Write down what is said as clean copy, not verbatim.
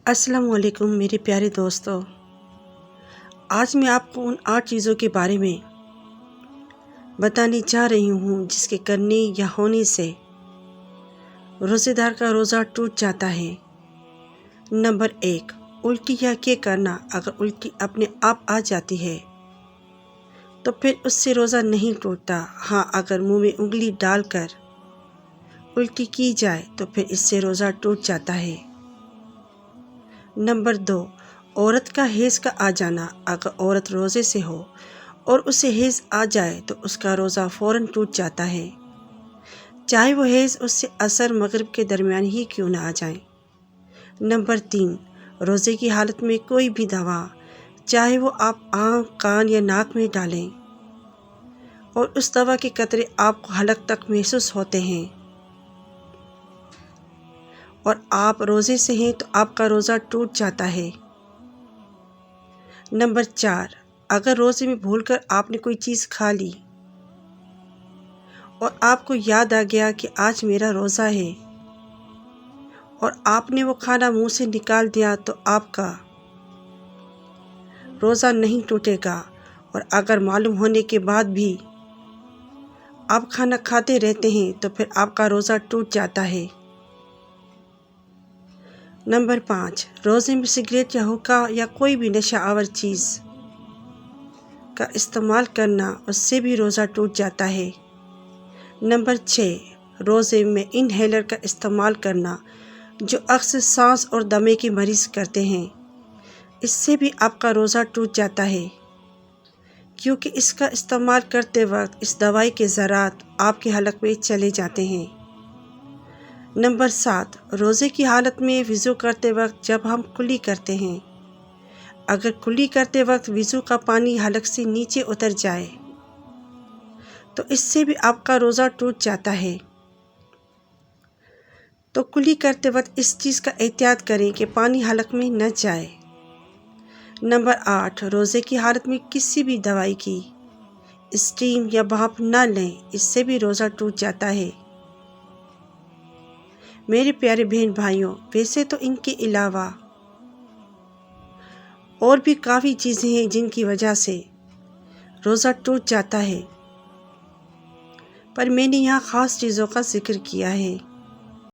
السلام علیکم میرے پیارے دوستو، آج میں آپ کو ان 8 چیزوں کے بارے میں بتانے جا رہی ہوں جس کے کرنے یا ہونے سے روزے دار کا روزہ ٹوٹ جاتا ہے۔ نمبر 1، الٹی یا کے کرنا۔ اگر الٹی اپنے آپ آ جاتی ہے تو پھر اس سے روزہ نہیں ٹوٹتا۔ ہاں، اگر منہ میں انگلی ڈال کر الٹی کی جائے تو پھر اس سے روزہ ٹوٹ جاتا ہے۔ نمبر 2، عورت کا حیض کا آ جانا۔ اگر عورت روزے سے ہو اور اسے حیض آ جائے تو اس کا روزہ فوراً ٹوٹ جاتا ہے، چاہے وہ حیض اس سے عصر مغرب کے درمیان ہی کیوں نہ آ جائے۔ نمبر 3، روزے کی حالت میں کوئی بھی دوا، چاہے وہ آپ آنکھ، کان یا ناک میں ڈالیں اور اس دوا کے قطرے آپ کو حلق تک محسوس ہوتے ہیں اور آپ روزے سے ہیں تو آپ کا روزہ ٹوٹ جاتا ہے۔ نمبر 4، اگر روزے میں بھول کر آپ نے کوئی چیز کھا لی اور آپ کو یاد آ گیا کہ آج میرا روزہ ہے اور آپ نے وہ کھانا منہ سے نکال دیا تو آپ کا روزہ نہیں ٹوٹے گا، اور اگر معلوم ہونے کے بعد بھی آپ کھانا کھاتے رہتے ہیں تو پھر آپ کا روزہ ٹوٹ جاتا ہے۔ نمبر 5، روزے میں سگریٹ یا حقہ یا کوئی بھی نشہ آور چیز کا استعمال کرنا، اس سے بھی روزہ ٹوٹ جاتا ہے۔ نمبر 6، روزے میں انہیلر کا استعمال کرنا، جو اکثر سانس اور دمے کے مریض کرتے ہیں، اس سے بھی آپ کا روزہ ٹوٹ جاتا ہے، کیونکہ اس کا استعمال کرتے وقت اس دوائی کے ذرات آپ کے حلق میں چلے جاتے ہیں۔ نمبر 7، روزے کی حالت میں وضو کرتے وقت جب ہم کلی کرتے ہیں، اگر کلی کرتے وقت وضو کا پانی حلق سے نیچے اتر جائے تو اس سے بھی آپ کا روزہ ٹوٹ جاتا ہے۔ تو کلی کرتے وقت اس چیز کا احتیاط کریں کہ پانی حلق میں نہ جائے۔ نمبر 8، روزے کی حالت میں کسی بھی دوائی کی اسٹیم یا بھاپ نہ لیں، اس سے بھی روزہ ٹوٹ جاتا ہے۔ میرے پیارے بہن بھائیوں، ویسے تو ان کے علاوہ اور بھی کافی چیزیں ہیں جن کی وجہ سے روزہ ٹوٹ جاتا ہے، پر میں نے یہاں خاص چیزوں کا ذکر کیا ہے۔